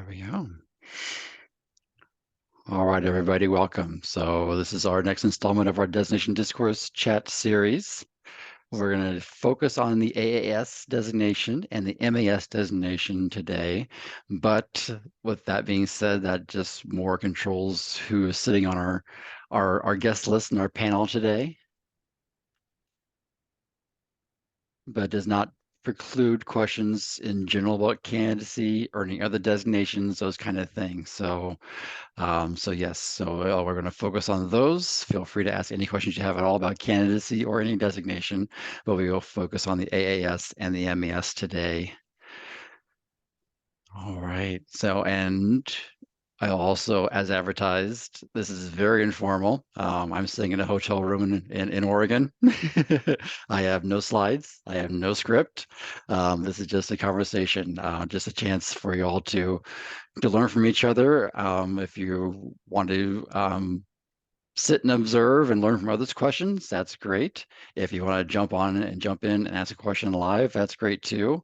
we go. All right, everybody, welcome. So this is our next installment of our Designation Discourse chat series. We're going to focus on the AAS designation and the MAS designation today. But with that being said, that just more controls who is sitting on our guest list and our panel today. But does not preclude questions in general about candidacy or any other designations, those kind of things. So yes, so we're going to focus on those. Feel free to ask any questions you have at all about candidacy or any designation, but we will focus on the AAS and the MAS today. All right, so, and I also, as advertised, this is very informal. I'm sitting in a hotel room in Oregon. I have no slides. I have no script. This is just a conversation, just a chance for you all to learn from each other. If you want to sit and observe and learn from others' questions, that's great. If you want to jump on and jump in and ask a question live, that's great too.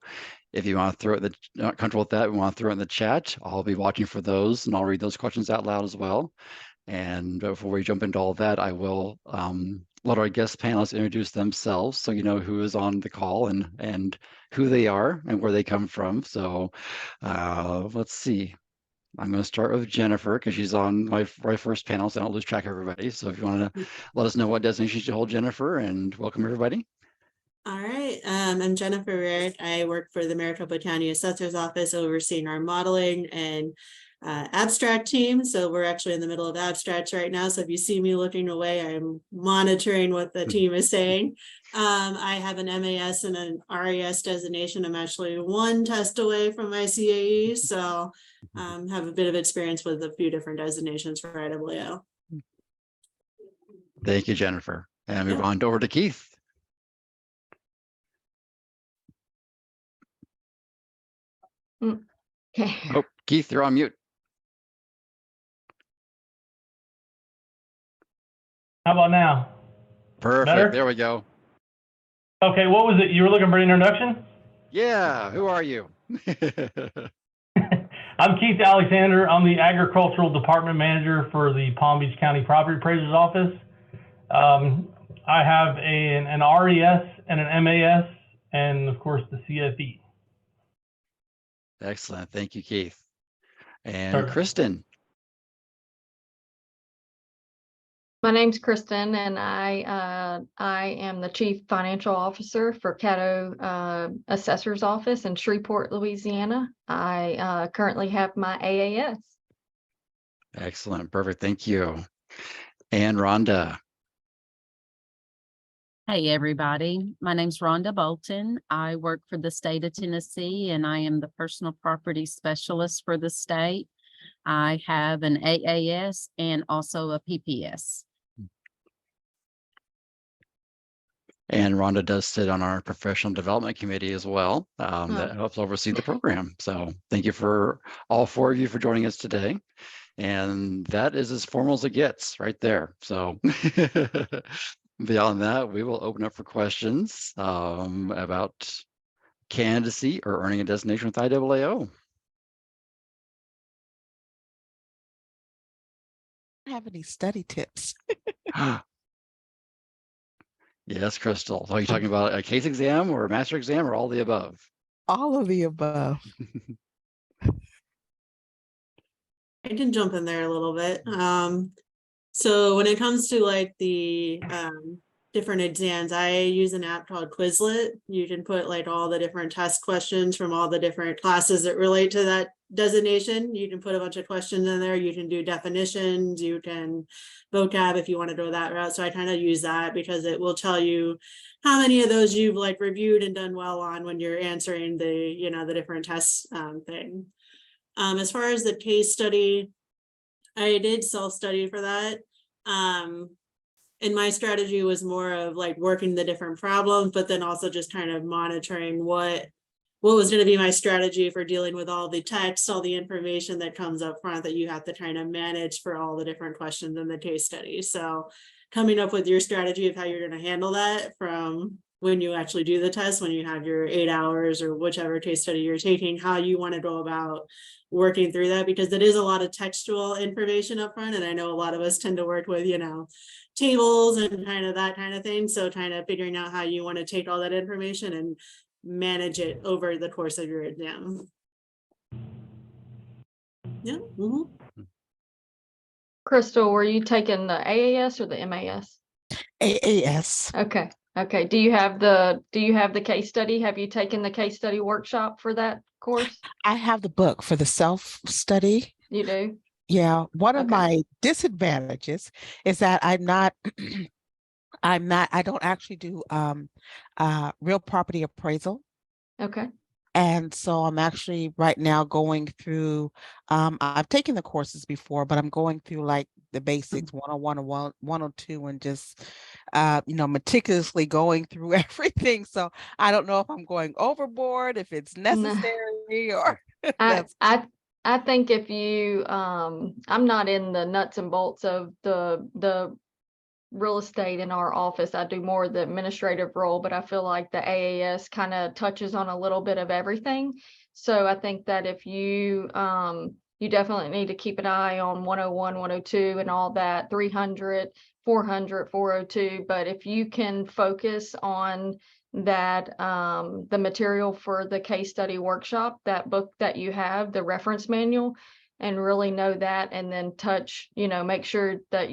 If you want to throw it, not comfortable with that, we want to throw it in the chat. I'll be watching for those and I'll read those questions out loud as well. And before we jump into all of that, I will let our guest panelists introduce themselves so you know who is on the call and who they are and where they come from. So let's see. I'm going to start with Jennifer because she's on my first panel, so I don't lose track of everybody. So if you want to let us know what designation you hold, Jennifer, and welcome everybody. All right, I'm Jennifer Rarick. I work for the Maricopa County Assessor's Office overseeing our modeling and abstract team. So we're actually in the middle of abstracts right now. So if you see me looking away, I'm monitoring what the team is saying. I have an MAS and an RAS designation. I'm actually one test away from my CAE. So have a bit of experience with a few different designations for IAAO. Thank you, Jennifer. And move on over to Keith. Okay. Oh, Keith, you're on mute. How about now? Perfect. Better? There we go. Okay, what was it? You were looking for an introduction? Yeah, who are you? I'm Keith Alexander. I'm the Agricultural Department Manager for the Palm Beach County Property Appraiser's Office. I have an RES and an MAS, and of course the CFE. Excellent. Thank you, Keith. And Sure. Kristen. My name's Kristen, and I am the Chief Financial Officer for Caddo Assessor's Office in Shreveport, Louisiana. I currently have my AAS. Excellent. Perfect. Thank you. And Rhonda. Hey, everybody. My name's Rhonda Bolton. I work for the state of Tennessee, and I am the personal property specialist for the state. I have an AAS and also a PPS. And Rhonda does sit on our professional development committee as well. That helps oversee the program. So thank you for all four of you for joining us today. And that is as formal as it gets right there. So beyond that, we will open up for questions about candidacy or earning a designation with IAAO. Have any study tips? Yes, Crystal. So are you talking about a case exam or a master exam or all the above? All of the above. I can jump in there a little bit. So when it comes to like the different exams, I use an app called Quizlet. You can put like all the different test questions from all the different classes that relate to that designation. You can put a bunch of questions in there. You can do definitions, you can vocab if you want to go that route. So I kind of use that because it will tell you how many of those you've like reviewed and done well on when you're answering the, you know, the different tests thing. As far as the case study, I did self-study for that. And my strategy was more of like working the different problems, but then also just kind of monitoring what was going to be my strategy for dealing with all the text, all the information that comes up front that you have to kind of manage for all the different questions in the case study. So coming up with your strategy of how you're going to handle that from when you actually do the test, when you have your 8 hours or whichever case study you're taking, how you want to go about working through that, because it is a lot of textual information up front. And I know a lot of us tend to work with, tables and kind of that kind of thing. So kind of figuring out how you want to take all that information and manage it over the course of your exam. Yeah. Mhm. Crystal, were you taking the AAS or the MAS? AAS. Okay. Okay. Do you have the case study? Have you taken the case study workshop for that course? I have the book for the self-study. You do? Yeah, one of Okay. my disadvantages is that I don't actually do real property appraisal. Okay. And so I'm actually right now going through, I've taken the courses before, but I'm going through like the basics 101 and 102 and just, meticulously going through everything. So I don't know if I'm going overboard, if it's necessary or that's. I think if you I'm not in the nuts and bolts of the real estate in our office. I do more of the administrative role, but I feel like the AAS kind of touches on a little bit of everything. So I think that if you you definitely need to keep an eye on 101, 102 and all that, 300, 400, 402. But if you can focus on that, the material for the case study workshop, that book that you have, the reference manual, and really know that, and then make sure that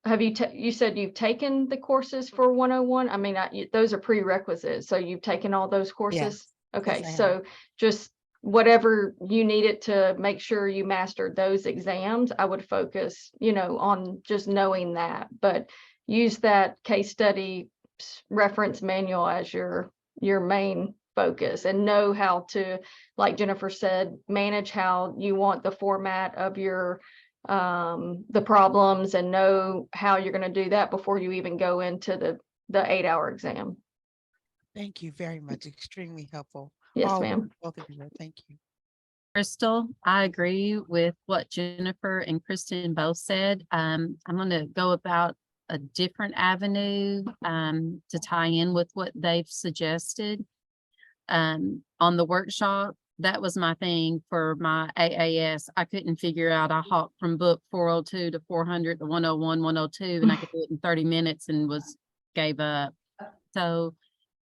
have you said you've taken the courses for 101? I mean, those are prerequisites. So you've taken all those courses? Okay, Yes, I have. so just whatever you needed to make sure you mastered those exams, I would focus, on just knowing that. But use that case study reference manual as your main focus, and know how to, like Jennifer said, manage how you want the format of your the problems, and know how you're going to do that before you even go into the 8-hour exam. Thank you very much. Extremely helpful. Yes, ma'am. Both of you. Thank you. Crystal, I agree with what Jennifer and Kristen both said. I'm going to go about a different avenue to tie in with what they've suggested. On the workshop, that was my thing for my AAS. I couldn't figure out. I hopped from book 402 to 400 to 101, 102, and I could do it in 30 minutes and gave up. So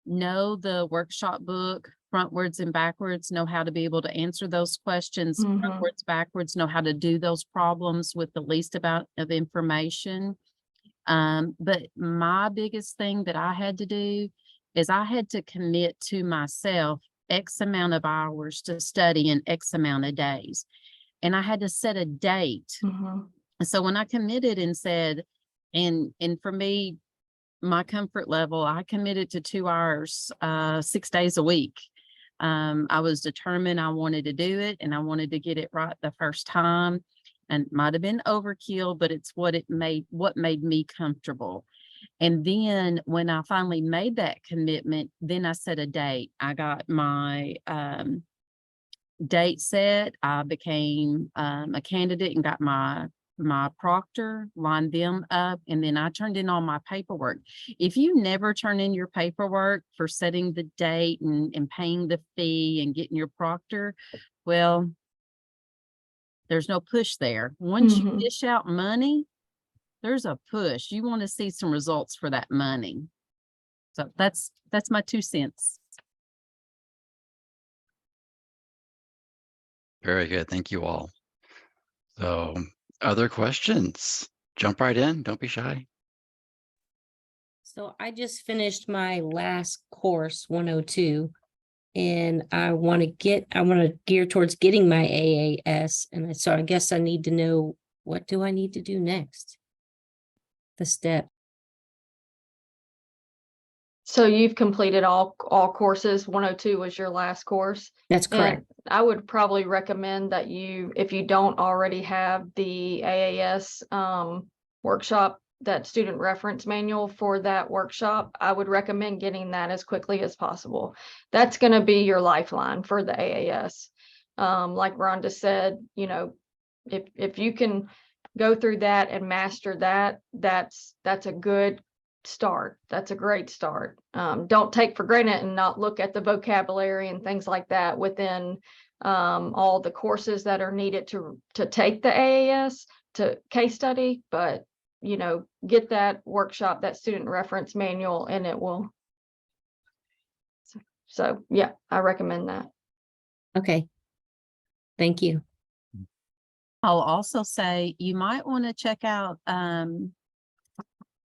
know the workshop book frontwards and backwards, know how to be able to answer those questions frontwards, backwards, know how to do those problems with the least amount of information. But my biggest thing that I had to do is I had to commit to myself X amount of hours to study in X amount of days. And I had to set a date. So when I committed and said, and for me, my comfort level, I committed to 2 hours, 6 days a week. I was determined I wanted to do it, and I wanted to get it right the first time. And it might have been overkill, but it's what made me comfortable. And then when I finally made that commitment, then I set a date. I got my date set. I became a candidate and got my proctor, lined them up, and then I turned in all my paperwork. If you never turn in your paperwork for setting the date and paying the fee and getting your proctor, well, there's no push there. Once you dish out money, there's a push. You want to see some results for that money. So that's my 2 cents. Very good. Thank you all. So other questions? Jump right in. Don't be shy. So I just finished my last course, 102, and I want to gear towards getting my AAS. And so I guess I need to know, what do I need to do next? The step. So you've completed all courses. 102 was your last course. That's correct. And I would probably recommend that if you don't already have the AAS workshop, that student reference manual for that workshop, I would recommend getting that as quickly as possible. That's going to be your lifeline for the AAS. Like Rhonda said, if you can go through that and master that, that's a good start. That's a great start. Don't take for granted and not look at the vocabulary and things like that within all the courses that are needed to take the AAS to case study, but get that workshop, that student reference manual, and it will. So yeah, I recommend that. Okay. Thank you. I'll also say you might want to check out the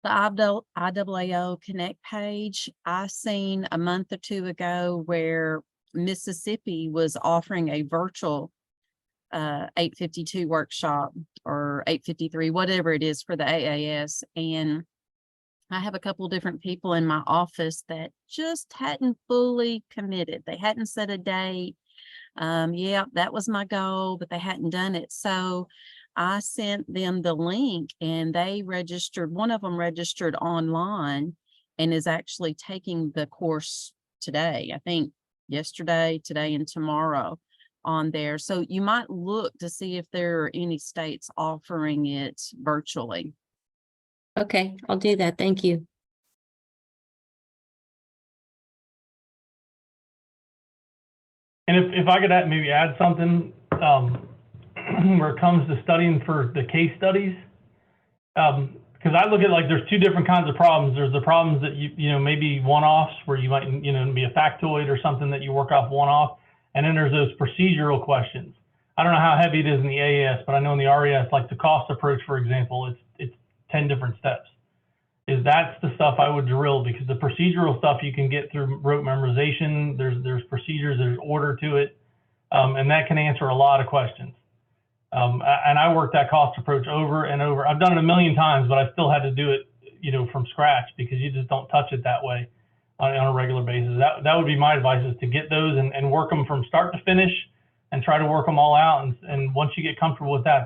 IAAO Connect page. I seen a month or two ago where Mississippi was offering a virtual 852 workshop or 853, whatever it is for the AAS. And I have a couple different people in my office that just hadn't fully committed. They hadn't set a date. Yeah, that was my goal, but they hadn't done it. So I sent them the link and they registered. One of them registered online and is actually taking the course today. I think yesterday, today, and tomorrow on there. So you might look to see if there are any states offering it virtually. Okay, I'll do that. Thank you. And if I could maybe add something, where it comes to studying for the case studies, because I look at there's two different kinds of problems. There's the problems that you know maybe one-offs where you might be a factoid or something that you work off one-off, and then there's those procedural questions. I don't know how heavy it is in the AAS, but I know in the RES, like the cost approach, for example, it's 10 different steps. That's the stuff I would drill, because the procedural stuff you can get through rote memorization. There's procedures, there's order to it, and that can answer a lot of questions. And I worked that cost approach over and over. I've done it a million times, but I still had to do it, from scratch, because you just don't touch it that way on a regular basis. That would be my advice, is to get those and work them from start to finish and try to work them all out. And once you get comfortable with that,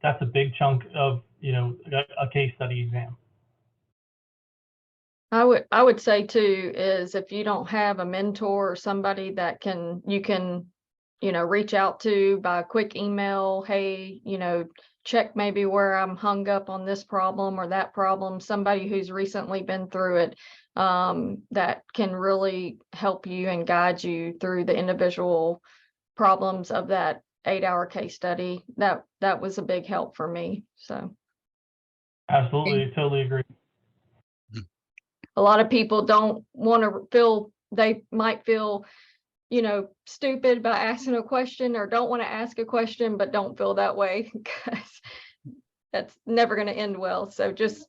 that's a big chunk of, a case study exam. I would say too, is if you don't have a mentor or somebody that you can reach out to by a quick email, hey, check maybe where I'm hung up on this problem or that problem, somebody who's recently been through it, that can really help you and guide you through the individual problems of that 8-hour case study. That was a big help for me. So Absolutely, totally agree. a lot of people don't want to they might feel stupid by asking a question, or don't want to ask a question, but don't feel that way, because that's never going to end well. So just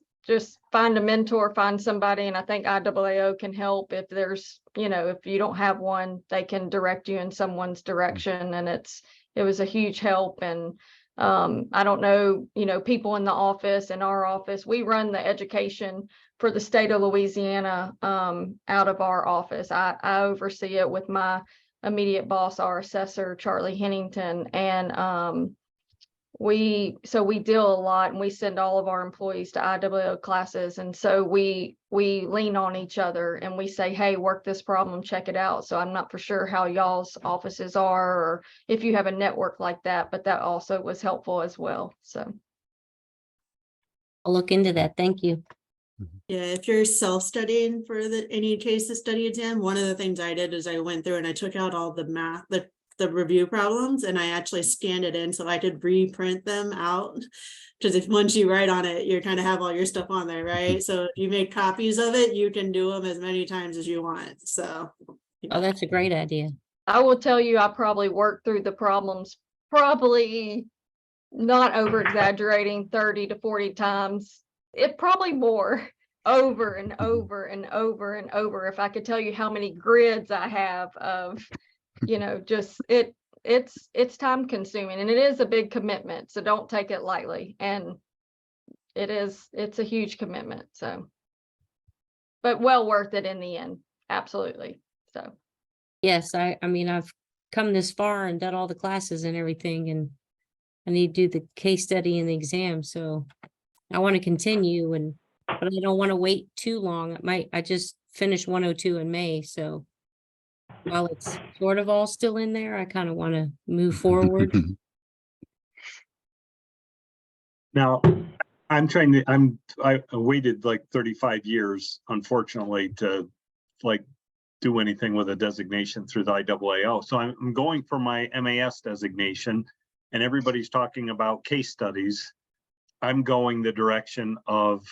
find a mentor, find somebody. And I think IAAO can help. If there's, if you don't have one, they can direct you in someone's direction. And it was a huge help. And I don't know, people in the office, in our office, we run the education for the state of Louisiana out of our office. I oversee it with my immediate boss, our assessor, Charlie Hennington. And we deal a lot, and we send all of our employees to IAAO classes. And so we lean on each other and we say, hey, work this problem, check it out. So I'm not for sure how y'all's offices are, or if you have a network like that, but that also was helpful as well. So I'll look into that. Thank you. Yeah, if you're self-studying for any case study exam, one of the things I did is I went through and I took out all the math, the review problems, and I actually scanned it in so I could reprint them out. Because once you write on it, you kind of have all your stuff on there, right? So if you make copies of it, you can do them as many times as you want. So Oh, that's a great idea. I will tell you, I probably worked through the problems, probably not over exaggerating, 30 to 40 times. It probably more, over and over and over and over. If I could tell you how many grids I have of, just it's time consuming, and it is a big commitment. So don't take it lightly. And it's a huge commitment. So, but well worth it in the end. Absolutely. So. Yes, I mean, I've come this far and done all the classes and everything, and I need to do the case study and the exam. So I want to continue, but I don't want to wait too long. I just finished 102 in May. So while it's sort of all still in there, I kind of want to move forward. Now, I waited like 35 years, unfortunately, to like do anything with a designation through the IAAO. So I'm going for my MAS designation, and everybody's talking about case studies. I'm going the direction of,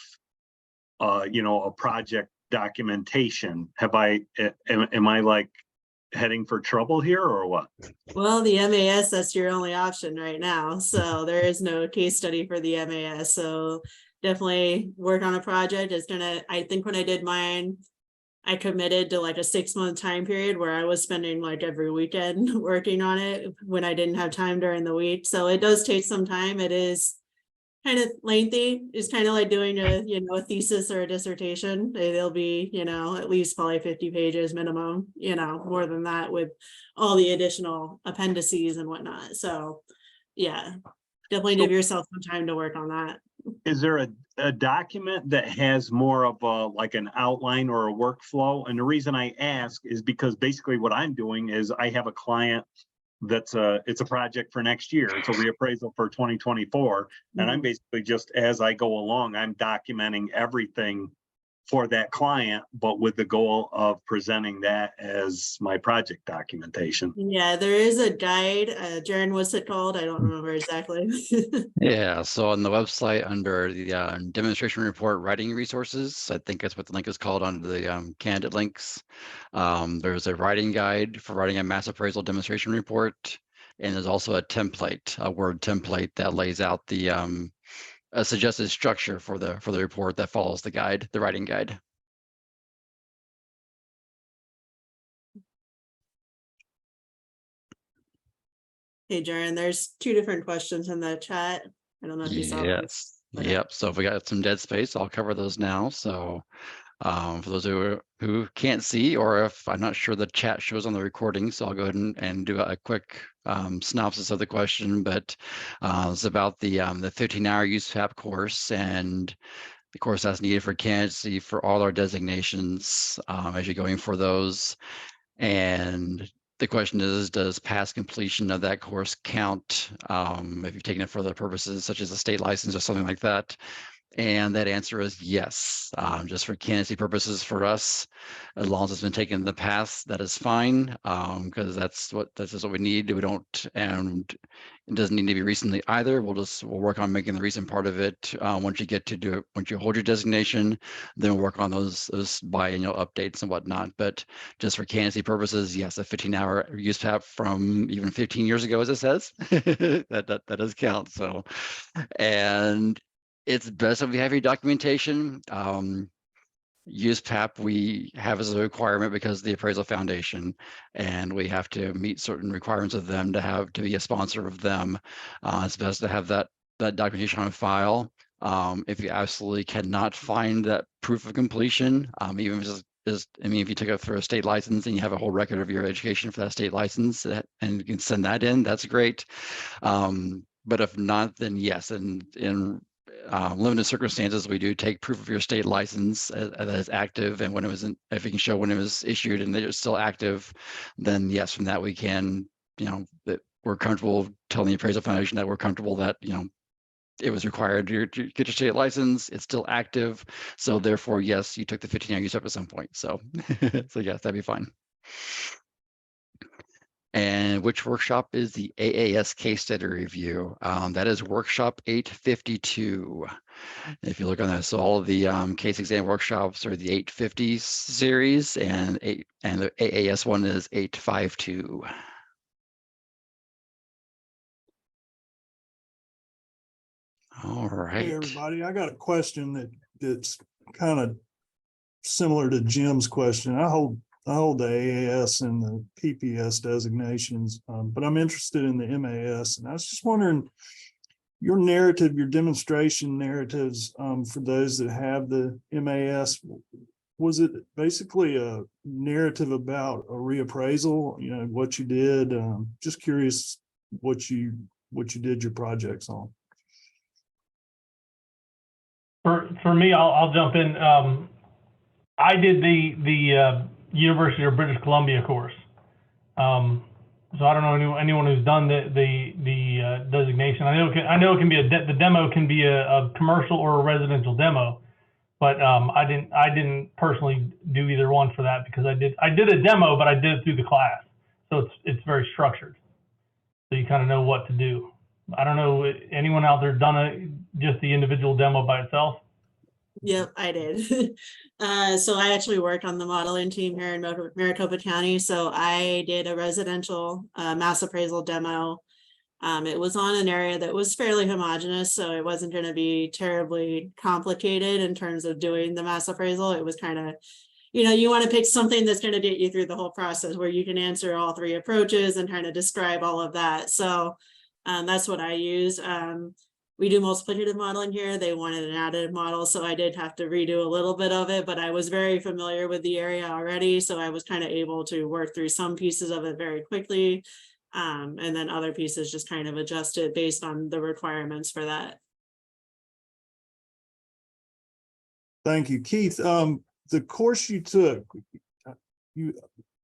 a project documentation. Am I like heading for trouble here or what? Well, the MAS, that's your only option right now. So there is no case study for the MAS. So definitely work on a project. I think when I did mine, I committed to like a 6-month time period where I was spending like every weekend working on it when I didn't have time during the week. So it does take some time. It is kind of lengthy. It's kind of like doing a thesis or a dissertation. They'll be, at least probably 50 pages minimum, more than that with all the additional appendices and whatnot. So yeah, definitely give yourself some time to work on that. Is there a document that has more of like an outline or a workflow? And the reason I ask is because basically what I'm doing is I have a client it's a project for next year. It's a reappraisal for 2024. And I'm basically just, as I go along, I'm documenting everything for that client, but with the goal of presenting that as my project documentation. Yeah, there is a guide. Jaren, what's it called? I don't remember exactly. Yeah, so on the website under the demonstration report writing resources, I think that's what the link is called under the candidate links. There's a writing guide for writing a mass appraisal demonstration report. And there's also a template, a Word template that lays out the a suggested structure for the report that follows the guide, the writing guide. Hey, Jaren, there's 2 different questions in the chat. I don't know if you saw them. Yes. Yep. So if we got some dead space, I'll cover those now. So for those who can't see, or if I'm not sure the chat shows on the recording, so I'll go ahead and do a quick synopsis of the question. But it's about the 15-hour USPAP course and the course that's needed for candidacy for all our designations as you're going for those. And the question is, does past completion of that course count if you've taken it for other purposes, such as a state license or something like that? And that answer is yes. Just for candidacy purposes for us, as long as it's been taken in the past, that is fine, because that's what we need. We don't, and it doesn't need to be recently either. We'll work on making the recent part of it once you hold your designation, then we'll work on those biannual updates and whatnot. But just for candidacy purposes, yes, a 15-hour USPAP from even 15 years ago, as it says, that does count. So, and it's best if we have your documentation. USPAP we have as a requirement because of the appraisal foundation, and we have to meet certain requirements of them to be a sponsor of them. It's best to have that documentation on file. If you absolutely cannot find that proof of completion, even if if you took it for a state license and you have a whole record of your education for that state license, and you can send that in, that's great. But if not, then yes, and in limited circumstances, we do take proof of your state license that is active, and if you can show when it was issued and it's still active, then yes, from that we can, that we're comfortable telling the appraisal foundation that we're comfortable that it was required to get your state license, it's still active, so therefore yes, you took the 15-hour USPAP at some point. So so yes, that'd be fine. And which workshop is the AAS case study review? That is workshop 852. If you look on that, so all of the case exam workshops are the 850 series, and the AAS one is 852. All right. Hey everybody, I got a question that's kind of similar to Jim's question. I hold the AAS and the PPS designations, but I'm interested in the MAS, and I was just wondering your narrative, your demonstration narratives for those that have the MAS. Was it basically a narrative about a reappraisal? What you did. Just curious what you did your projects on. For me, I'll jump in. I did the University of British Columbia course. So I don't know anyone who's done the designation. I know it can be the demo can be a commercial or a residential demo, but I didn't personally do either one for that because I did a demo, but I did it through the class, so it's very structured, so you kind of know what to do. I don't know anyone out there done just the individual demo by itself. Yep, I did. So I actually work on the modeling team here in Maricopa County. So I did a residential mass appraisal demo. It was on an area that was fairly homogeneous, so it wasn't going to be terribly complicated in terms of doing the mass appraisal. It was kind of, you want to pick something that's going to get you through the whole process where you can answer all three approaches and kind of describe all of that. So that's what I use. We do multiplicative modeling here. They wanted an additive model, so I did have to redo a little bit of it, but I was very familiar with the area already, so I was kind of able to work through some pieces of it very quickly, and then other pieces just kind of adjusted based on the requirements for that. Thank you, Keith. The course you took,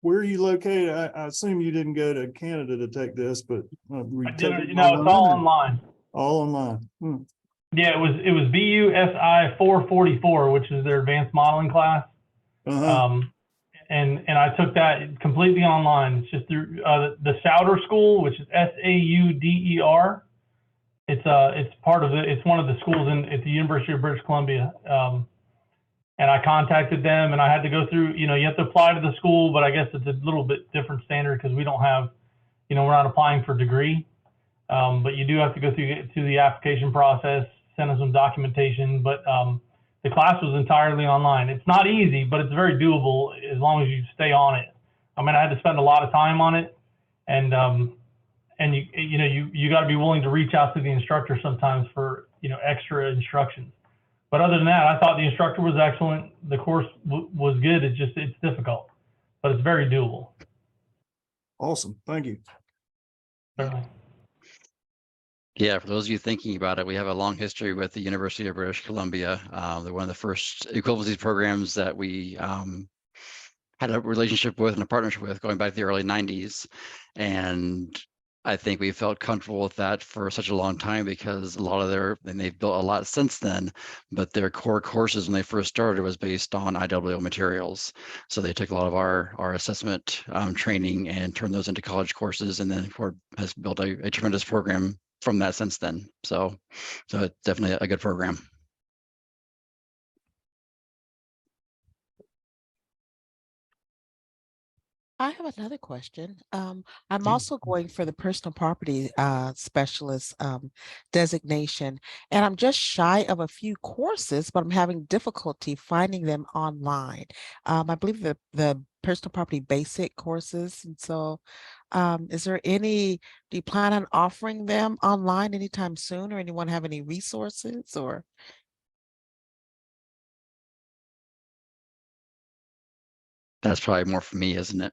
where are you located? I assume you didn't go to Canada to take this, but were you taking it No, it's all online. All online. Yeah, it was BUSI 444, which is their advanced modeling class. And I took that completely online. It's just through the Sauder School, which is SAUDER. It's part of it's one of the schools at the University of British Columbia. And I contacted them, and I had to go through. You have to apply to the school, but I guess it's a little bit different standard because we don't have, we're not applying for a degree. But you do have to go through the application process, send them some documentation, but the class was entirely online. It's not easy, but it's very doable as long as you stay on it. I mean, I had to spend a lot of time on it, and you got to be willing to reach out to the instructor sometimes for extra instructions. But other than that, I thought the instructor was excellent. The course was good. It's difficult, but it's very doable. Awesome, thank you. Certainly. Yeah, for those of you thinking about it, we have a long history with the University of British Columbia. They're one of the first equivalency programs that we had a relationship with and a partnership with going back to the early 90s. And I think we felt comfortable with that for such a long time because a lot of and they've built a lot since then, but their core courses when they first started was based on IWL materials. So they took a lot of our assessment training and turned those into college courses, and then has built a tremendous program from that since then. So it's definitely a good program. I have another question. I'm also going for the personal property specialist designation, and I'm just shy of a few courses, but I'm having difficulty finding them online. I believe the personal property basic courses. And so is there do you plan on offering them online anytime soon, or anyone have any resources or? That's probably more for me, isn't it?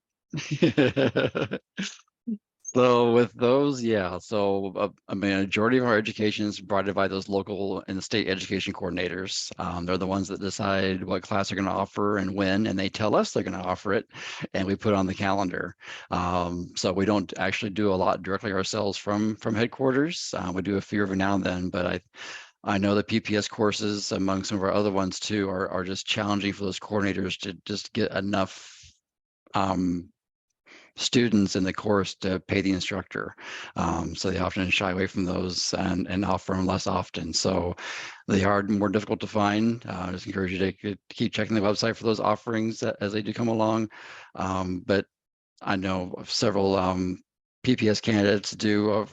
So with those, yeah. So a majority of our education is provided by those local and state education coordinators. They're the ones that decide what class they're going to offer and when, and they tell us they're going to offer it, and we put it on the calendar. So we don't actually do a lot directly ourselves from headquarters. We do a few every now and then, but I know the PPS courses among some of our other ones too are just challenging for those coordinators to just get enough students in the course to pay the instructor. So they often shy away from those and offer them less often. So they are more difficult to find. I just encourage you to keep checking the website for those offerings as they do come along. But I know of several PPS candidates do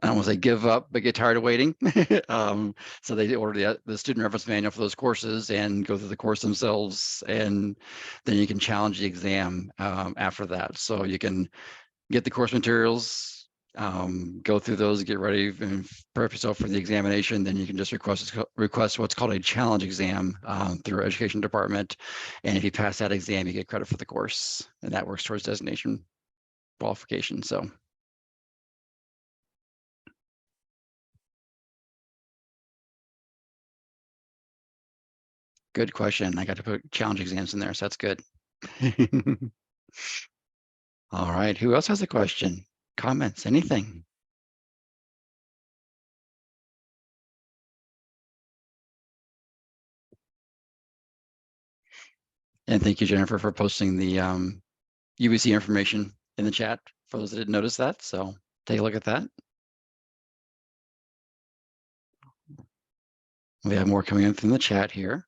I don't want to say give up, but get tired of waiting. So they order the student reference manual for those courses and go through the course themselves, and then you can challenge the exam after that. So you can get the course materials, go through those, get ready and prep yourself for the examination. Then you can just request what's called a challenge exam through our education department. And if you pass that exam, you get credit for the course, and that works towards designation qualification. So. Good question. I got to put challenge exams in there, so that's good. All right, who else has a question, comments, anything? And thank you, Jennifer, for posting the UBC information in the chat for those that didn't notice that. So take a look at that. We have more coming in from the chat here.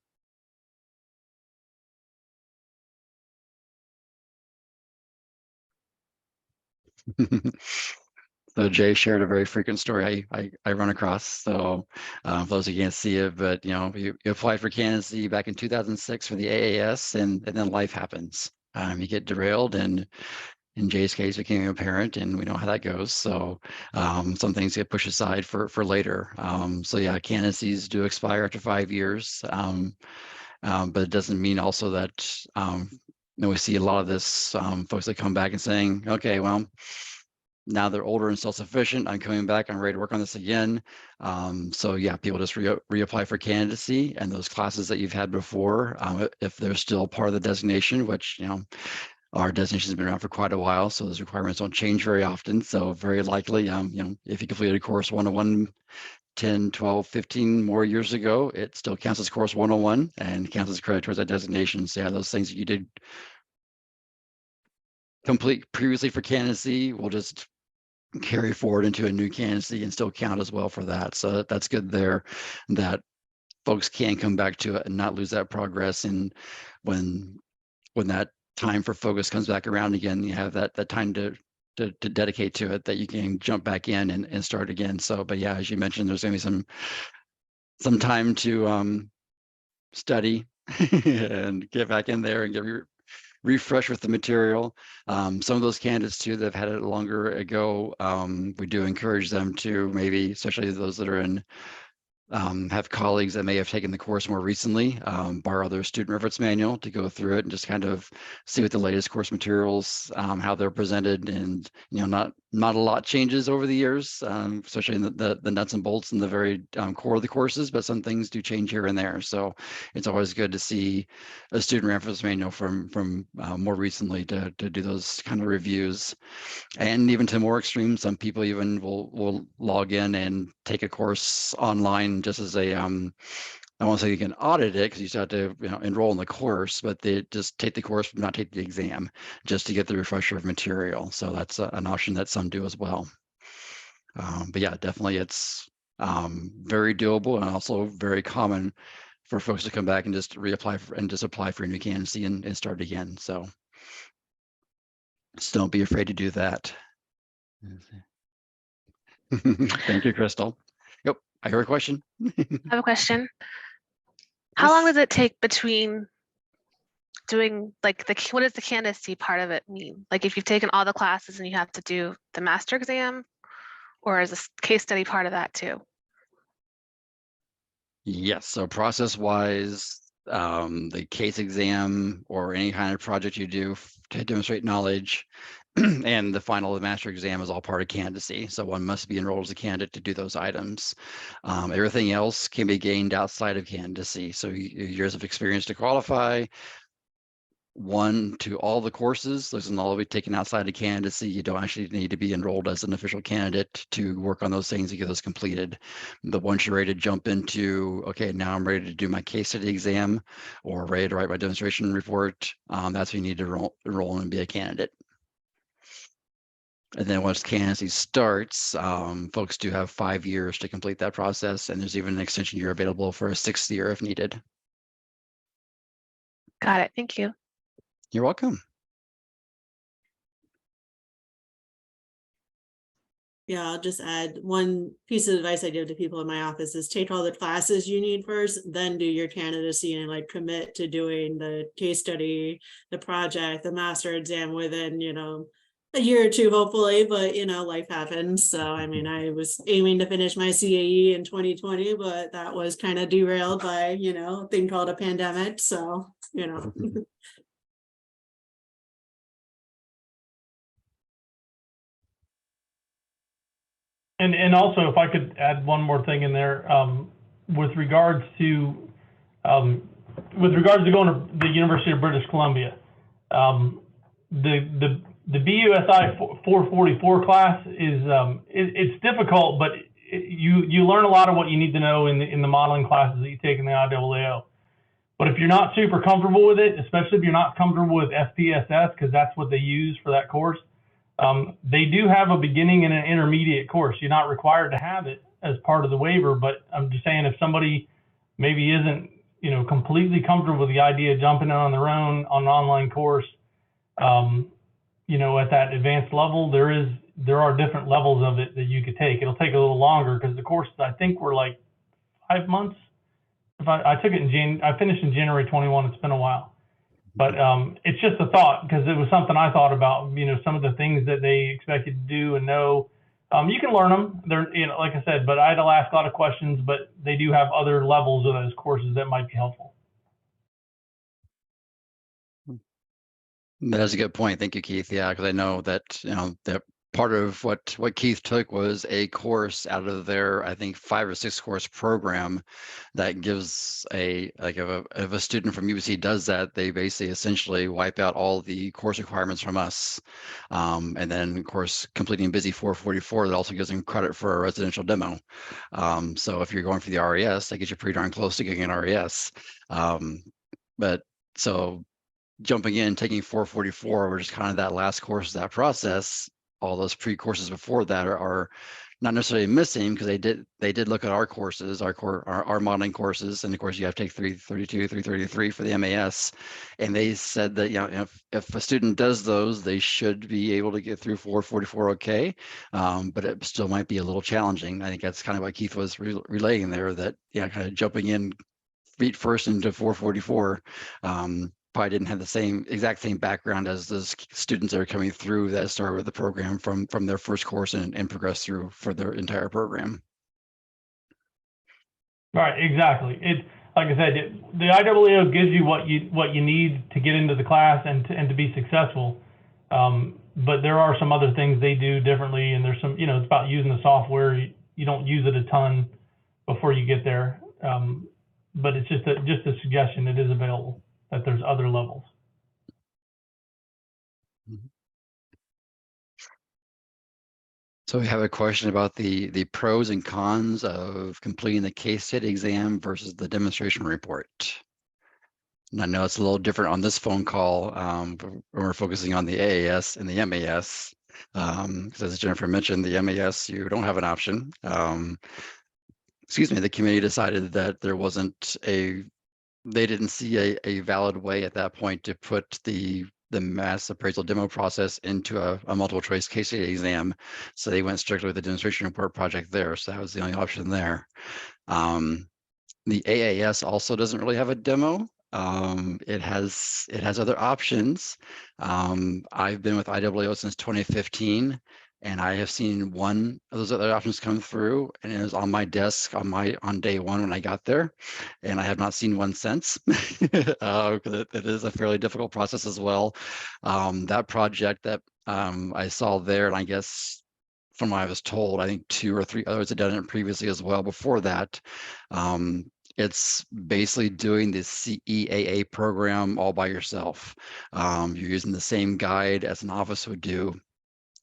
So Jay shared a very frequent story I run across. So for those who can't see it, but you applied for candidacy back in 2006 for the AAS, and then life happens. You get derailed, and in Jay's case, became a parent, and we know how that goes. So some things get pushed aside for later. So yeah, candidacies do expire after 5 years, but it doesn't mean also that we see a lot of this folks that come back and saying, okay, well, now they're older and self-sufficient. I'm coming back. I'm ready to work on this again. So yeah, people just reapply for candidacy, and those classes that you've had before, if they're still part of the designation, which our designation has been around for quite a while, so those requirements don't change very often. So very likely, if you completed a course 101 10, 12, 15 more years ago, it still counts as course 101 and counts as credit towards that designation. So yeah, those things that you did complete previously for candidacy will just carry forward into a new candidacy and still count as well for that. So that's good there, that folks can come back to it and not lose that progress. And when that time for focus comes back around again, you have that time to dedicate to it, that you can jump back in and start again. So, but yeah, as you mentioned, there's going to be some time to study and get back in there and get refresh with the material. Some of those candidates too that have had it longer ago, we do encourage them to maybe, especially those that are in have colleagues that may have taken the course more recently, borrow their student reference manual to go through it and just kind of see what the latest course materials, how they're presented. And not a lot changes over the years, especially in the nuts and bolts and the very core of the courses, but some things do change here and there. So it's always good to see a student reference manual from more recently to do those kind of reviews. And even to more extreme, some people even will log in and take a course online just as a I won't say you can audit it, because you still have to enroll in the course, but they just take the course but not take the exam, just to get the refresher of material. So that's an option that some do as well. But yeah, definitely it's very doable and also very common for folks to come back and just reapply and just apply for a new candidacy and start again. So just don't be afraid to do that. Thank you, Crystal. Yep, I heard a question. I have a question. How long does it take between doing what does the candidacy part of it mean? Like if you've taken all the classes and you have to do the master exam, or is this case study part of that too? Yes, so process-wise, the case exam or any kind of project you do to demonstrate knowledge and the final master exam is all part of candidacy. So one must be enrolled as a candidate to do those items. Everything else can be gained outside of candidacy. So years of experience to qualify, 1 to all the courses. Those can all be taken outside of candidacy. You don't actually need to be enrolled as an official candidate to work on those things and get those completed. But once you're ready to jump into, okay, now I'm ready to do my case study exam or ready to write my demonstration report, that's when you need to enroll and be a candidate. And then once candidacy starts, folks do have 5 years to complete that process, and there's even an extension year available for a 6th year if needed. Got it. Thank you. You're welcome. Yeah, I'll just add one piece of advice I give to people in my office is take all the classes you need first, then do your candidacy and commit to doing the case study, the project, the master exam within, a year or two, hopefully, but life happens. So, I mean, I was aiming to finish my CAE in 2020, but that was kind of derailed by, a thing called a pandemic. So, And also, if I could add one more thing in there, with regards to going to the University of British Columbia, the the BUSI 444 class is it's difficult, but you learn a lot of what you need to know in the modeling classes that you take in the IAAO. But if you're not super comfortable with it, especially if you're not comfortable with SPSS, because that's what they use for that course, they do have a beginning and an intermediate course. You're not required to have it as part of the waiver, but I'm just saying if somebody maybe isn't, you know, completely comfortable with the idea of jumping in on their own on an online course, you know, at that advanced level, there are different levels of it that you could take. It'll take a little longer because the courses I think were like 5 months. If I took it I finished in January 21. It's been a while, but it's just a thought because it was something I thought about. You know, some of the things that they expect you to do and know. You can learn them. They're, you know, like I said, but I had to ask a lot of questions. But they do have other levels of those courses that might be helpful. That's a good point. Thank you, Keith. Yeah, because I know that, you know, that part of what Keith took was a course out of their, I think, 5 or 6 course program that gives a, like, if a student from UBC does that, they basically essentially wipe out all the course requirements from us. And then, of course, completing Busy 444, that also gives them credit for a residential demo. So if you're going for the RES, that gets you pretty darn close to getting an RES. But so jumping in, taking 444, which is kind of that last course of that process, all those pre-courses before that are not necessarily missing because they did look at our courses, our modeling courses, and of course you have to take 332, 333 for the MAS, and they said that, you know, if a student does those, they should be able to get through 444 okay, but it still might be a little challenging. I think that's kind of what Keith was relaying there, that, yeah, kind of jumping in feet first into 444. Probably didn't have the exact same background as those students that are coming through that started with the program from their first course and progress through for their entire program. Right, exactly. It, like I said, the IAAO gives you what you need to get into the class and to be successful. But there are some other things they do differently, and there's some, you know, it's about using the software. You don't use it a ton before you get there. But it's just a suggestion. It is available, that there's other levels. So we have a question about the pros and cons of completing the case study exam versus the demonstration report. And I know it's a little different on this phone call, when we're focusing on the AAS and the MAS. Because as Jennifer mentioned, the MAS, you don't have an option. Excuse me, the committee decided that there wasn't they didn't see a valid way at that point to put the mass appraisal demo process into a multiple choice case study exam. So they went strictly with the demonstration report project there. So that was the only option there. The AAS also doesn't really have a demo. It has other options. I've been with IAAO since 2015. And I have seen one of those other options come through, and it was on my desk on day one when I got there, and I have not seen one since. Because it is a fairly difficult process as well. That project that I saw there, and I guess from what I was told, I think 2 or 3 others had done it previously as well before that. It's basically doing the CEAA program all by yourself. You're using the same guide as an office would do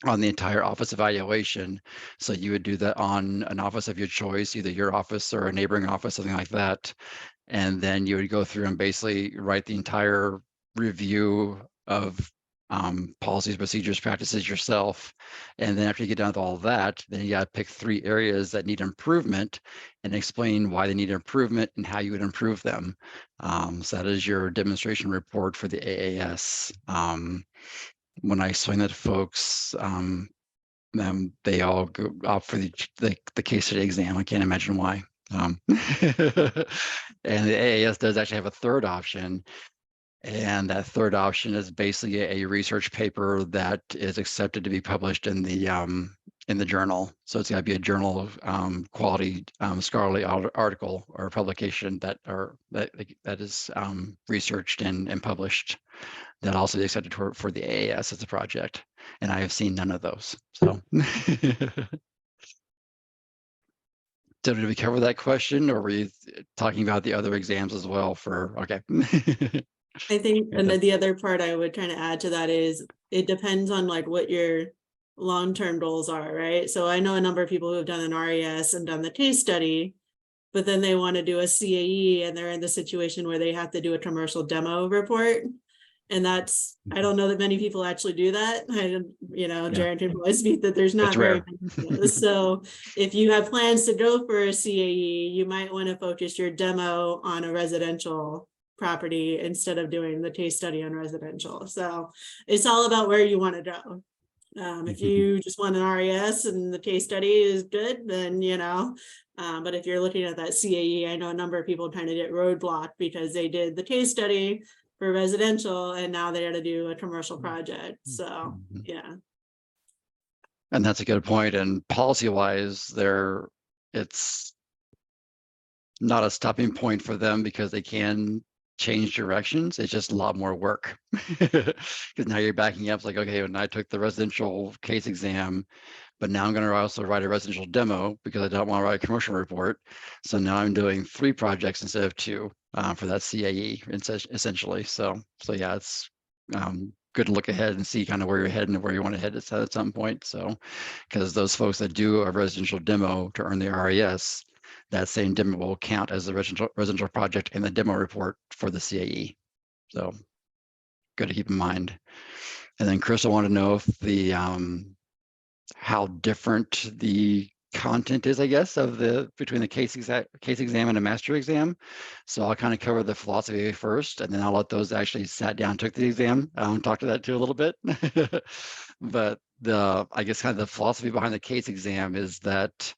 on the entire office evaluation. So you would do that on an office of your choice, either your office or a neighboring office, something like that. And then you would go through and basically write the entire review of policies, procedures, practices yourself. And then after you get done with all that, then you got to pick 3 areas that need improvement and explain why they need improvement and how you would improve them. So that is your demonstration report for the AAS. When I explain that to folks, they all go opt for the case study exam. I can't imagine why. And the AAS does actually have a third option. And that third option is basically a research paper that is accepted to be published in the journal. So it's got to be a journal quality scholarly article or publication that is researched and published. That also is accepted for the AAS as a project, and I have seen none of those. So, did we cover that question, or were you talking about the other exams as well? Okay. I think, and the other part I would kind of add to that is it depends on like what your long-term goals are, right? So I know a number of people who have done an RES and done the case study, but then they want to do a CAE and they're in the situation where they have to do a commercial demo report. And that's, I don't know that many people actually do that. Jared can always speak that there's not It's very rare. many of those. So if you have plans to go for a CAE, you might want to focus your demo on a residential property instead of doing the case study on residential. So it's all about where you want to go. If you just want an RES and the case study is good, then, but if you're looking at that CAE, I know a number of people kind of get roadblocked because they did the case study for residential and now they got to do a commercial project. So, yeah. And that's a good point. And policy wise, it's not a stopping point for them because they can change directions. It's just a lot more work because now you're backing up. It's like, okay, when I took the residential case exam, but now I'm going to also write a residential demo because I don't want to write a commercial report. So now I'm doing 3 projects instead of 2 for that CAE essentially. So yeah, it's good to look ahead and see kind of where you're heading and where you want to head at some point. So because those folks that do a residential demo to earn the RES, that same demo will count as the residential project in the demo report for the CAE. So good to keep in mind. And then Chris, I want to know if the how different the content is, I guess, of between the case exam and a master exam. So I'll kind of cover the philosophy first, and then I'll let those actually sat down, took the exam, talk to that too a little bit. But I guess kind of the philosophy behind the case exam is that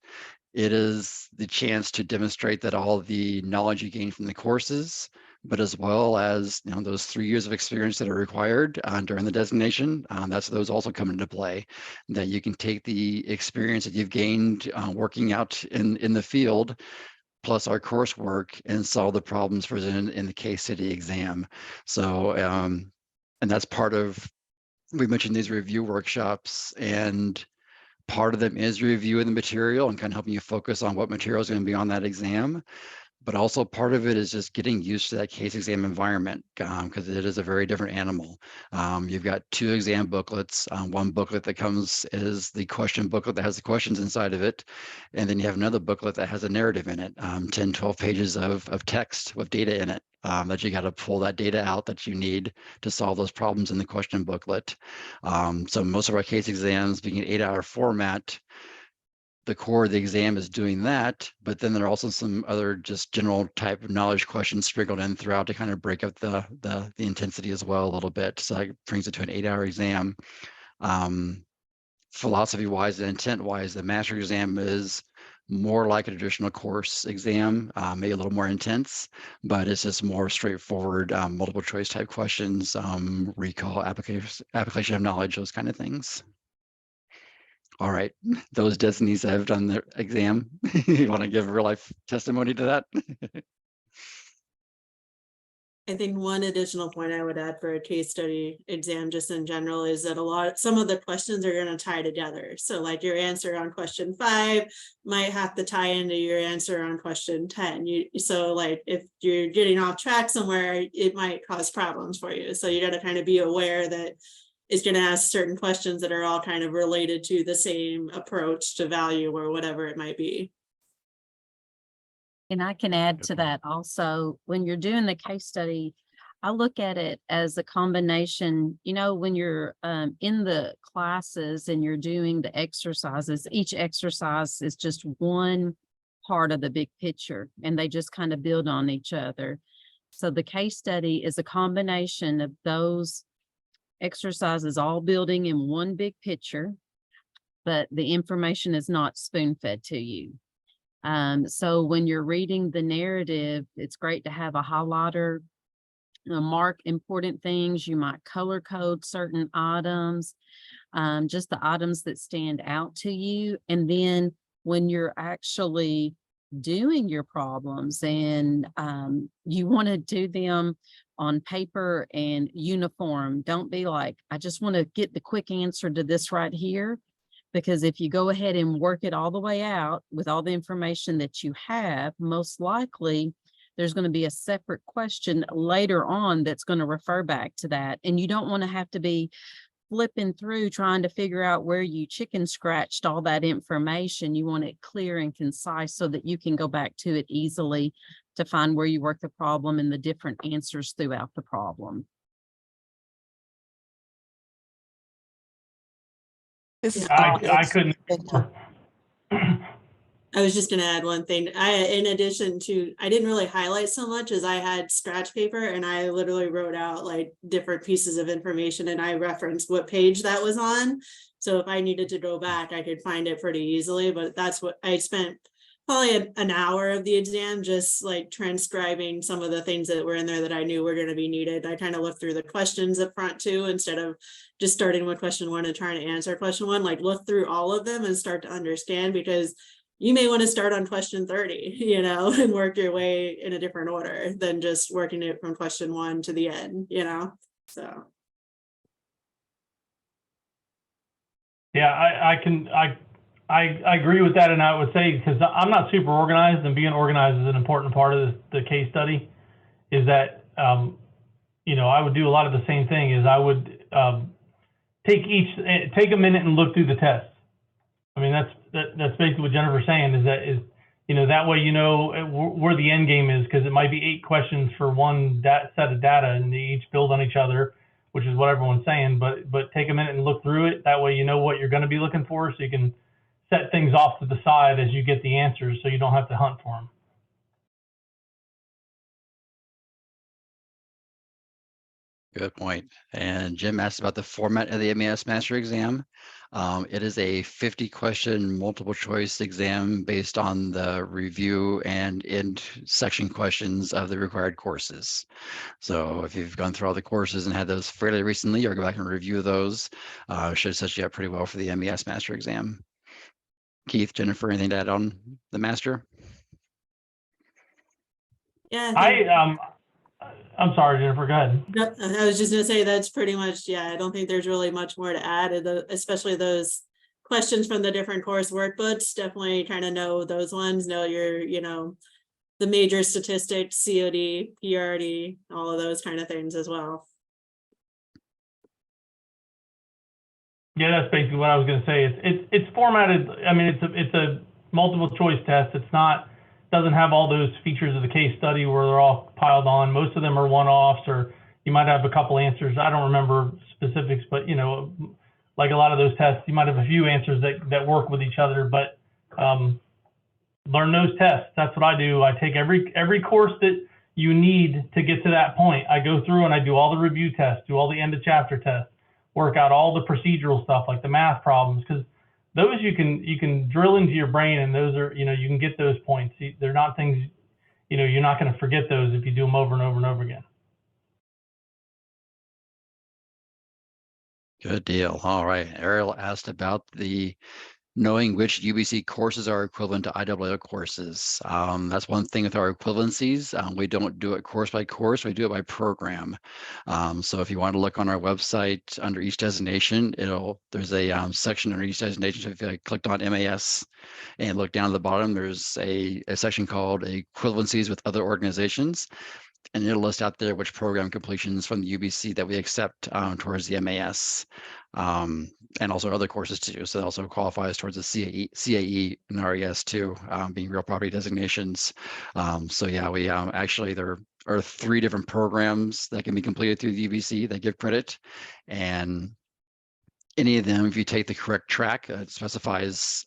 it is the chance to demonstrate that all the knowledge you gain from the courses, but as well as those 3 years of experience that are required during the designation, those also come into play. That you can take the experience that you've gained working out in the field, plus our coursework, and solve the problems presented in the case study exam. So, and that's part of. We mentioned these review workshops, and part of them is reviewing the material and kind of helping you focus on what material is going to be on that exam. But also part of it is just getting used to that case exam environment because it is a very different animal. You've got 2 exam booklets. One booklet that comes is the question booklet that has the questions inside of it. And then you have another booklet that has a narrative in it, 10, 12 pages of text with data in it that you got to pull that data out that you need to solve those problems in the question booklet. So most of our case exams being an 8-hour format, the core of the exam is doing that, but then there are also some other just general type of knowledge questions sprinkled in throughout to kind of break up the intensity as well a little bit. So that brings it to an 8-hour exam. Philosophy-wise and intent-wise, the master exam is more like a traditional course exam, maybe a little more intense, but it's just more straightforward, multiple choice type questions, recall, application of knowledge, those kind of things. All right, those designees that have done their exam, you want to give real life testimony to that? I think one additional point I would add for a case study exam just in general is that some of the questions are going to tie together. So like your answer on question 5 might have to tie into your answer on question 10. So like if you're getting off track somewhere, it might cause problems for you. So you got to kind of be aware that it's going to ask certain questions that are all kind of related to the same approach to value or whatever it might be. And I can add to that also, when you're doing the case study, I look at it as a combination, when you're in the classes and you're doing the exercises, each exercise is just one part of the big picture and they just kind of build on each other. So the case study is a combination of those exercises all building in one big picture, but the information is not spoon-fed to you. So when you're reading the narrative, it's great to have a highlighter, mark important things. You might color code certain items, just the items that stand out to you. And then when you're actually doing your problems and you want to do them on paper and uniform, don't be like, I just want to get the quick answer to this right here. Because if you go ahead and work it all the way out with all the information that you have, most likely there's going to be a separate question later on that's going to refer back to that. And you don't want to have to be flipping through trying to figure out where you chicken scratched all that information. You want it clear and concise so that you can go back to it easily to find where you work the problem and the different answers throughout the problem. This is I couldn't. Thank you. I was just gonna add one thing. In addition to, I didn't really highlight so much as I had scratch paper and I literally wrote out like different pieces of information and I referenced what page that was on. So if I needed to go back, I could find it pretty easily, but that's what I spent probably an hour of the exam just like transcribing some of the things that were in there that I knew were going to be needed. I kind of looked through the questions up front too, instead of just starting with question one and trying to answer question one, like look through all of them and start to understand, because you may want to start on question 30, you know, and work your way in a different order than just working it from question one to the end, you know, so. Yeah, I agree with that. And I would say, because I'm not super organized, and being organized is an important part of the case study, is that, you know, I would do a lot of the same thing. Is I would take a minute and look through the test. I mean, that's basically what Jennifer's saying, is you know, that way you know where the end game is, because it might be 8 questions for one set of data and they each build on each other, which is what everyone's saying, but take a minute and look through it. That way you know what you're going to be looking for, so you can set things off to the side as you get the answers, so you don't have to hunt for them. Good point. And Jim asked about the format of the MES Master Exam. It is a 50-question multiple choice exam based on the review and end section questions of the required courses. So if you've gone through all the courses and had those fairly recently, or go back and review those, should set you up pretty well for the MES Master Exam. Keith, Jennifer, anything to add on the Master? Yeah, I'm sorry, Jennifer, go ahead. I was just gonna say that's pretty much, yeah, I don't think there's really much more to add, especially those questions from the different course workbooks. Definitely kind of know those ones, know your, you know, the major statistics, COD, PRD, all of those kind of things as well. Yeah, that's basically what I was going to say. It's formatted. I mean, it's a multiple choice test. It's not, doesn't have all those features of the case study where they're all piled on. Most of them are one-offs, or you might have a couple answers. I don't remember specifics, but you know, like a lot of those tests, you might have a few answers that work with each other. But learn those tests. That's what I do. I take every course that you need to get to that point. I go through and I do all the review tests, do all the end of chapter tests, work out all the procedural stuff like the math problems, because those you can drill into your brain, and those are, you know, you can get those points. They're not things, you know, you're not going to forget those if you do them over and over and over again. Good deal. All right. Ariel asked about knowing which UBC courses are equivalent to IAA courses. That's one thing with our equivalencies. We don't do it course by course, we do it by program. So if you want to look on our website under each designation, there's a section under each designation. So if you clicked on MAS and look down at the bottom, there's a section called equivalencies with other organizations. And it'll list out there which program completions from the UBC that we accept towards the MAS, and also other courses too. So it also qualifies towards the CAE and RES too, being real property designations. So yeah, we actually, there are 3 different programs that can be completed through the UBC that give credit. And any of them, if you take the correct track, it specifies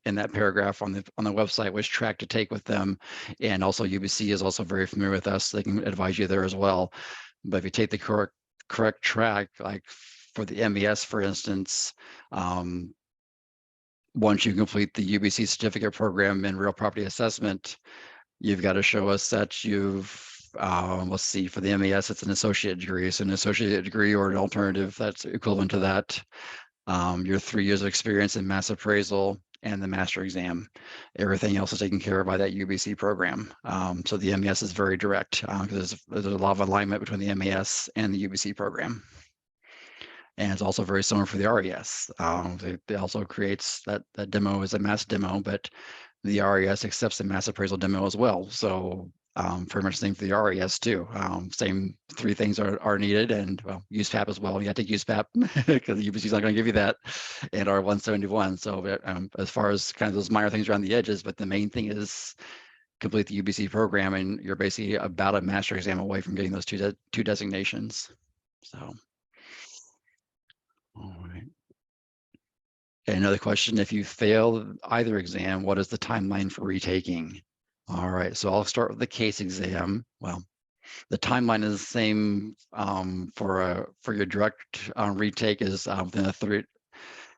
in that paragraph on the website which track to take with them. And also UBC is also very familiar with us. They can advise you there as well. But if you take the correct track, like for the MES, for instance, once you complete the UBC certificate program in real property assessment, you've got to show us that you've let's see, for the MES, it's an associate degree. So an associate degree or an alternative that's equivalent to that. Your 3 years of experience in mass appraisal and the master exam. Everything else is taken care of by that UBC program. So the MES is very direct because there's a lot of alignment between the MES and the UBC program. And it's also very similar for the RES. It also creates that demo as a mass demo, but the RES accepts the mass appraisal demo as well. So Pretty much same for the RES too. Same three things are needed, and well, USPAP as well. You have to take USPAP because UBC is not going to give you that, and R171. So as far as kind of those minor things around the edges, but the main thing is complete the UBC program, and you're basically about a master exam away from getting those two designations. So, all right. Okay, another question: if you fail either exam, what is the timeline for retaking? All right, so I'll start with the case exam. Well, the timeline is the same for your direct retake is within a 30.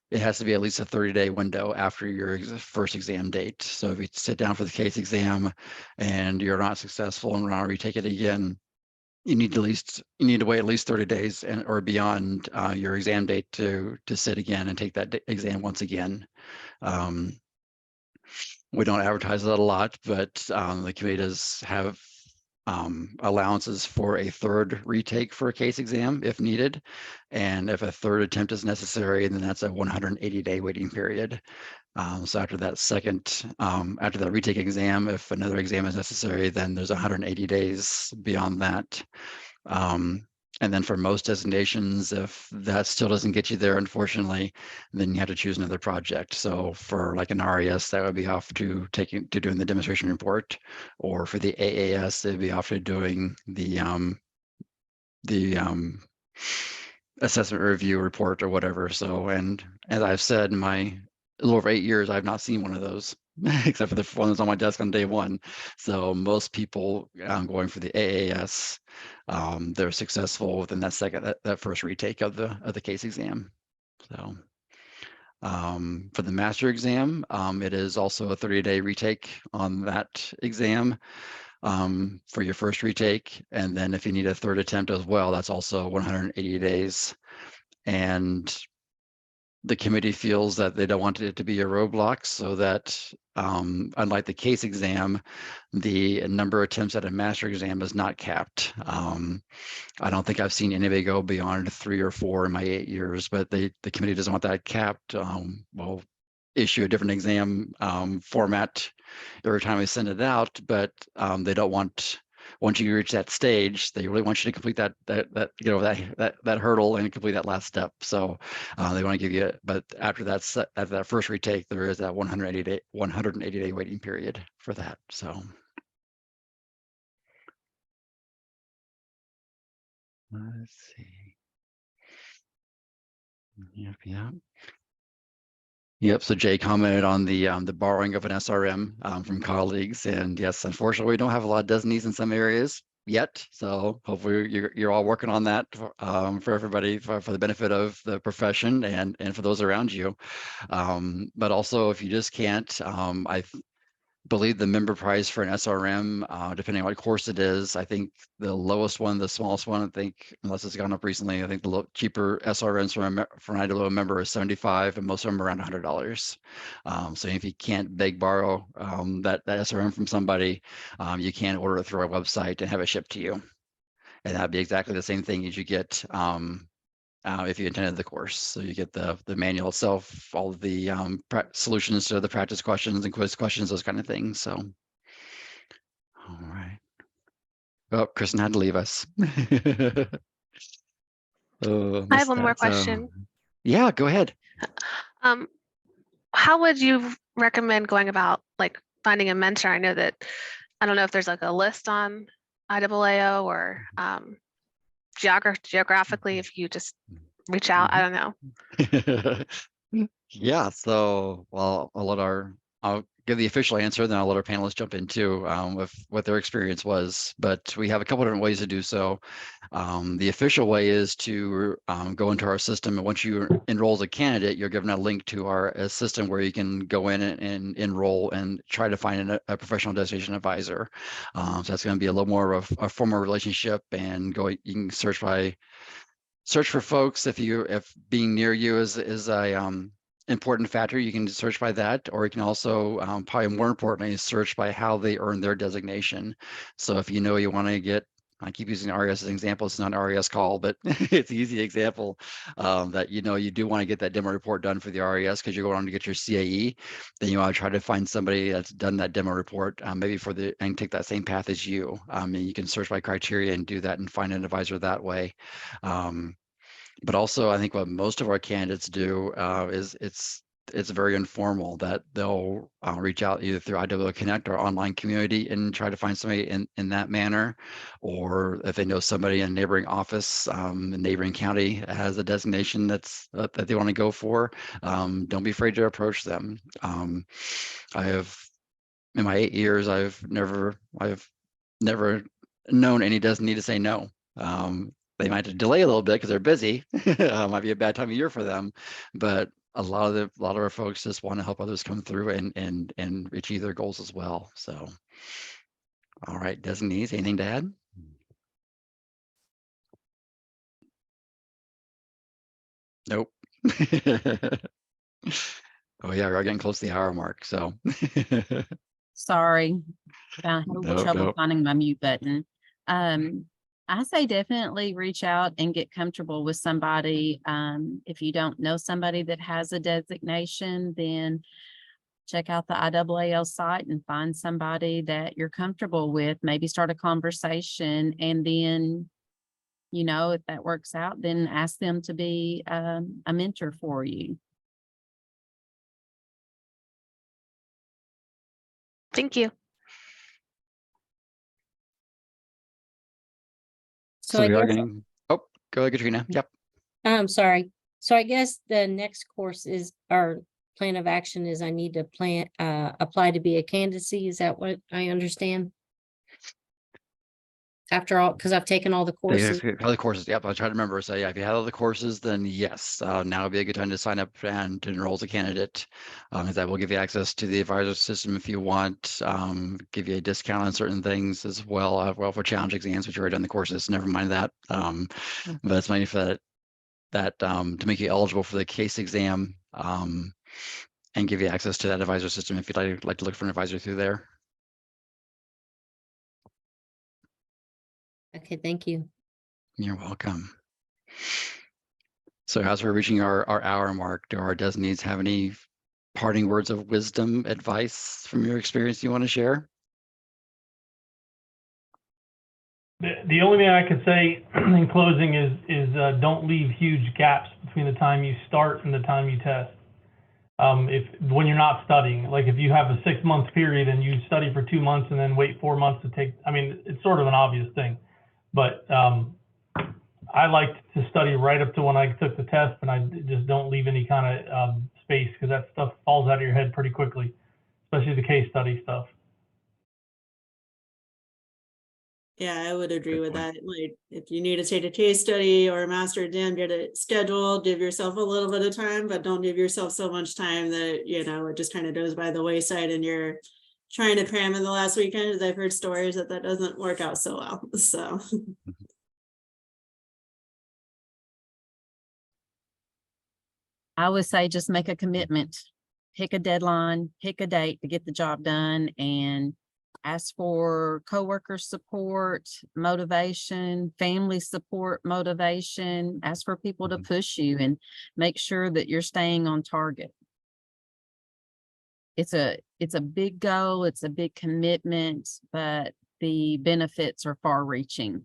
It has to be at least a 30-day window after your first exam date. So if you sit down for the case exam and you're not successful and want to retake it again, you need to wait at least 30 days or beyond your exam date to sit again and take that exam once again. We don't advertise that a lot, but the committee does have allowances for a third retake for a case exam if needed. And if a third attempt is necessary, then that's a 180-day waiting period. So after that after that retake exam, if another exam is necessary, then there's 180 days beyond that. And then for most designations, if that still doesn't get you there, unfortunately, then you have to choose another project. So for like an RES, that would be off to doing the demonstration report, or for the AAS, it'd be off to doing the assessment review report or whatever. So, and as I've said, in my a little over 8 years, I've not seen one of those except for the one that's on my desk on day one. So most people going for the AAS, they're successful within that first retake of the case exam. So for the master exam, it is also a 30-day retake on that exam for your first retake. And then if you need a third attempt as well, that's also 180 days. And the committee feels that they don't want it to be a roadblock, so that unlike the case exam, the number of attempts at a master exam is not capped. I don't think I've seen anybody go beyond 3 or 4 in my 8 years, but the committee doesn't want that capped. We'll issue a different exam format every time we send it out, but they don't want, once you reach that stage, they really want you to complete that hurdle and complete that last step. So they want to give you, but after that first retake, there is that 180-day waiting period for that. So let's see. Yep. Yep. So Jay commented on the borrowing of an SRM from colleagues, and yes, unfortunately, we don't have a lot of designees in some areas yet. So hopefully, you're all working on that for everybody, for the benefit of the profession and for those around you. But also, if you just can't, I believe the member price for an SRM, depending on what course it is, I think the lowest one, the smallest one, I think, unless it's gone up recently, I think the cheaper SRMs for an IWO member is $75, and most of them are around $100. So if you can't borrow that SRM from somebody, you can order it through our website and have it shipped to you. And that'd be exactly the same thing as you get if you attended the course. So you get the manual itself, all of the solutions to the practice questions and quiz questions, those kind of things. So, all right. Oh, Kristen had to leave us. Oh, I have one more question. Yeah, go ahead. How would you recommend going about like finding a mentor? I know that, I don't know if there's like a list on IAAO or geographically, if you just reach out, I don't know. Yeah, so well, I'll give the official answer, then I'll let our panelists jump in too with what their experience was. But we have a couple different ways to do so. The official way is to go into our system, and once you enroll as a candidate, you're given a link to our system where you can go in and enroll and try to find a professional designation advisor. So that's going to be a little more of a formal relationship, and you can search for folks. If being near you is a important factor, you can search by that, or you can also probably more importantly search by how they earn their designation. So if you know you want to get I keep using RES as an example. It's not an RES call, but it's an easy example that, you know, you do want to get that demo report done for the RES because you're going on to get your CAE. Then you want to try to find somebody that's done that demo report, maybe for the, and take that same path as you. And you can search by criteria and do that and find an advisor that way. But also, I think what most of our candidates do is it's very informal, that they'll reach out either through IW Connect or online community and try to find somebody in that manner, or if they know somebody in a neighboring office, a neighboring county has a designation that's that they want to go for, don't be afraid to approach them. I have, in my 8 years, I've never known any designee to say no. They might have to delay a little bit because they're busy. Might be a bad time of year for them, but a lot of our folks just want to help others come through and achieve their goals as well. So, all right, designees, anything to add? Nope. Oh yeah, we're getting close to the hour mark. So, Sorry, I had a little Nope, trouble nope. finding my mute button. I say definitely reach out and get comfortable with somebody. If you don't know somebody that has a designation, then check out the IAAL site and find somebody that you're comfortable with. Maybe start a conversation, and then, you know, if that works out, then ask them to be a mentor for you. Thank you. So So I we are guess, getting, oh, go ahead, Katrina. Yep. I'm sorry. So I guess the next course is, our plan of action is I need to apply to be a candidacy. Is that what I understand? After all, because I've taken all the courses. Other courses, yep. I'll try to remember. So yeah, if you have other courses, then yes, now would be a good time to sign up and to enroll as a candidate. As that will give you access to the advisor system if you want, give you a discount on certain things as well. Well, for challenge exams, which you already done the courses, never mind that. But it's money for that to make you eligible for the case exam, and give you access to that advisor system if you'd like to look for an advisor through there. Okay, thank you. You're welcome. So as we're reaching our hour mark, do our designees have any parting words of wisdom, advice from your experience you want to share? The only thing I could say in closing is don't leave huge gaps between the time you start and the time you test. When you're not studying, like if you have a 6-month period and you study for 2 months and then wait 4 months to take, I mean, it's sort of an obvious thing, but I liked to study right up to when I took the test, and I just don't leave any kind of space, because that stuff falls out of your head pretty quickly, especially the case study stuff. Yeah, I would agree Good with point. that. Like, if you need to take a case study or a master exam, get it scheduled, give yourself a little bit of time, but don't give yourself so much time that, you know, it just kind of goes by the wayside and you're trying to cram in the last weekend. As I've heard stories that doesn't work out so well. So. I would say just make a commitment, pick a deadline, pick a date to get the job done, and ask for coworker support, motivation, family support, motivation, ask for people to push you, and make sure that you're staying on target. It's a big goal, it's a big commitment, but the benefits are far reaching.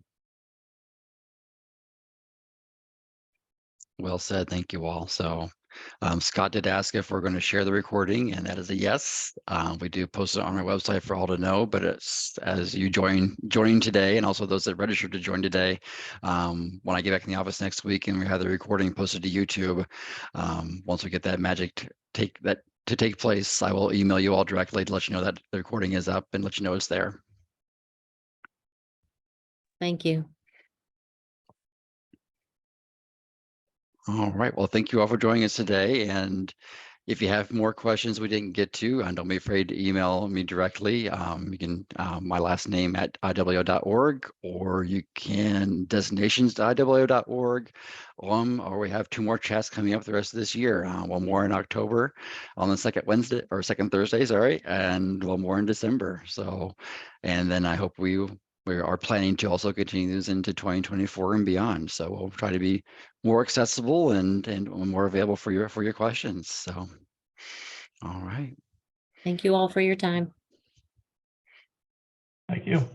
Well said. Thank you all. So Scott did ask if we're going to share the recording, and that is a yes. We do post it on our website for all to know, but it's as you joining today, and also those that registered to join today, when I get back in the office next week and we have the recording posted to YouTube, once we get that magic to take place, I will email you all directly to let you know that the recording is up and let you know it's there. Thank you. All right. Well, thank you all for joining us today. And if you have more questions we didn't get to, don't be afraid to email me directly. You can, my last name at iwo.org, or you can designations.iwo.org. Or we have 2 more chats coming up the rest of this year. One more in October on the second Thursday, sorry, and one more in December. So, and then I hope we we are planning to also continue these into 2024 and beyond. So we'll try to be more accessible and more available for your questions. So, all right. Thank you all for your time. Thank you.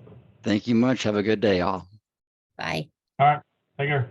Thank you much. Have a good day, all. Bye. All right, take care.